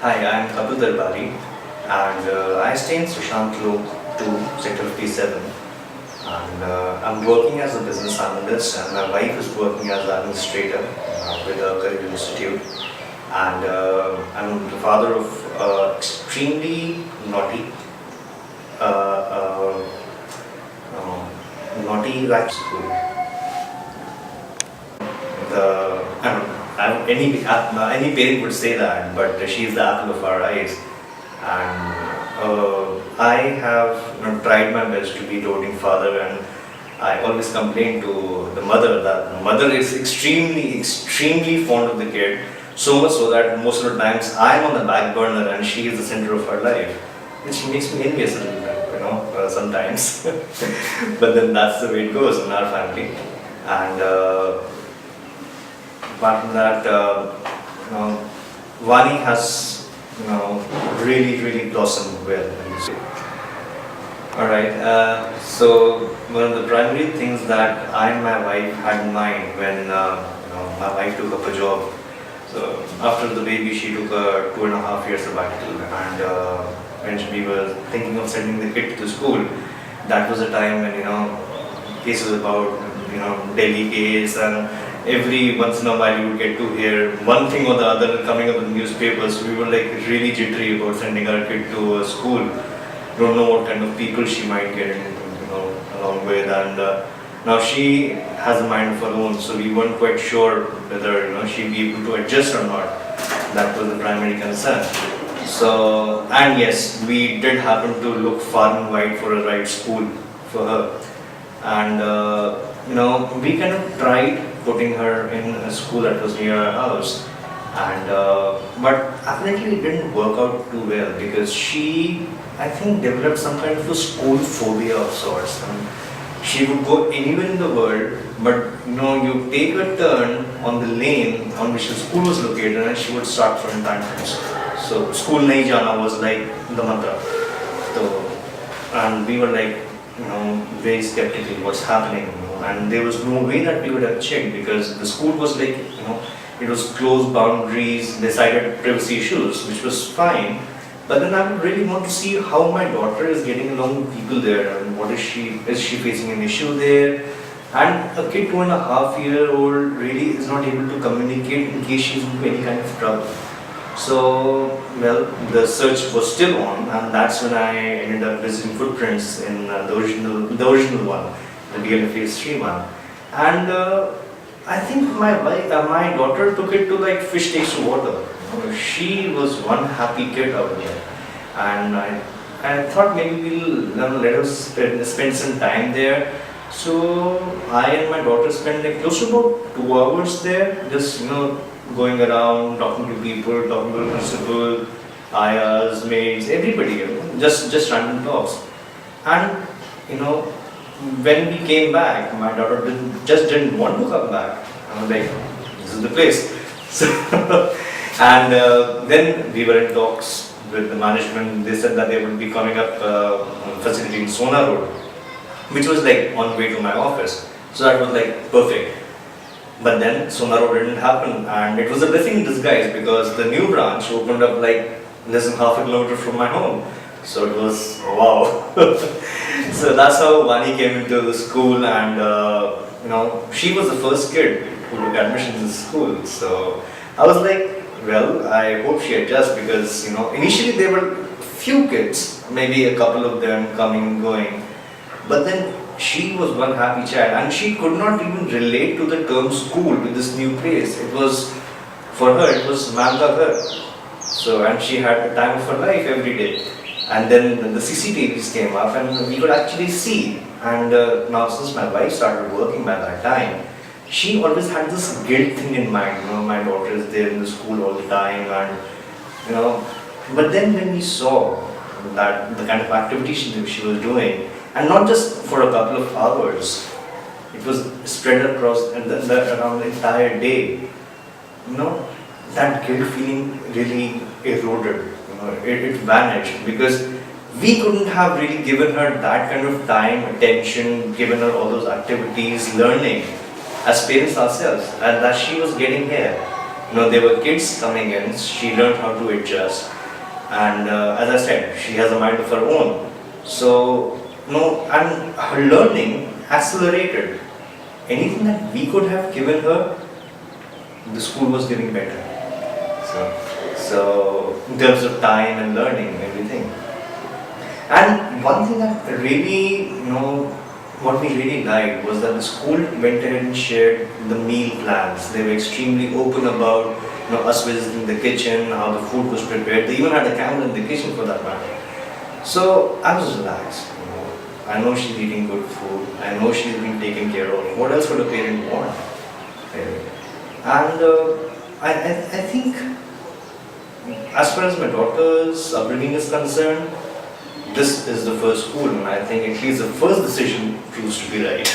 Hi, I'm Kapil Darbari and I stay in Sushant Lok 2, Sector 57 and I'm working as a business analyst and my wife is working as an administrator with a career institute and I'm the father of extremely naughty, uh, uh, naughty like school. Any parent would say that, but she is the apple of our eyes. And I have tried my best to be doting father, and I always complain to the mother that the mother is extremely fond of the kid, so much so that most of the times I'm on the back burner and she is the center of her life, which makes me envious a little bit, sometimes. But then that's the way it goes in our family. And apart from that, Vani has, really blossomed well. Alright, so one of the primary things that I and my wife had in mind when my wife took up a job. So after the baby, she took a 2.5 year sabbatical, and when we were thinking of sending the kid to school, that was a time when cases about Delhi case, and every once in a while you would get to hear one thing or the other coming up in the newspapers. We were like really jittery about sending our kid to a school. Don't know what kind of people she might get along with, and now she has a mind of her own, so we weren't quite sure whether she'd be able to adjust or not. That was the primary concern. So, and yes, we did happen to look far and wide for a right school for her, and we kind of tried putting her in a school that was near our house, and but apparently it didn't work out too well because she, I think, developed some kind of a school phobia of sorts. And she would go anywhere in the world, but you take a turn on the lane on which the school was located, and she would start throwing tantrums. So school nahi jana was like the mantra. So, and we were like, very skeptical what's happening, and there was no way that we would have checked because the school was like, it was closed boundaries, decided privacy issues, which was fine. But then I would really want to see how my daughter is getting along with people there, and what is she facing an issue there? And a kid 2.5-year-old really is not able to communicate in case she's into any kind of trouble. So, well, the search was still on, and that's when I ended up visiting footprints in the original one, the DLFA 3 one. And I think my daughter took it to like fish takes to water. She was one happy kid out there, and I thought maybe we'll let her spend some time there. So I and my daughter spent like close to about 2 hours there, just going around, talking to people, talking to the principal, ayahs, maids, everybody, just random talks. And when we came back, my daughter just didn't want to come back. I was like, this is the place. So, and then we were in talks with the management. They said that they would be coming up a facility in Sona Road, which was like on the way to my office. So that was like perfect. But then Sona Road didn't happen, and it was a blessing in disguise because the new branch opened up like less than half a kilometer from my home. So it was wow. So that's how Vani came into the school, and she was the first kid who took admission in the school. So I was like, well, I hope she adjusts because initially there were few kids, maybe a couple of them coming and going, but then she was one happy child, and she could not even relate to the term school with this new place. It was, for her, it was Manga Ghar. So, and she had the time of her life every day. And then the CCTVs came up and we could actually see. And now since my wife started working by that time, she always had this guilt thing in mind. My daughter is there in the school all the time, and but then when we saw that the kind of activity she was doing, and not just for a couple of hours, it was spread across around the entire day. That guilt feeling really eroded. It vanished because we couldn't have really given her that kind of time, attention, given her all those activities, learning as parents ourselves, and that she was getting here. There were kids coming in. She learned how to adjust, and as I said, she has a mind of her own. So, and her learning accelerated. Anything that we could have given her, the school was giving better. So in terms of time and learning, everything. And one thing that really, what we really liked was that the school went ahead and shared the meal plans. They were extremely open about, us visiting the kitchen, how the food was prepared. They even had a camera in the kitchen for that matter. So I was relaxed. I know she's eating good food. I know she's being taken care of. What else would a parent want? And I think, as far as my daughter's upbringing is concerned, this is the first school, and I think at least the first decision proves to be right.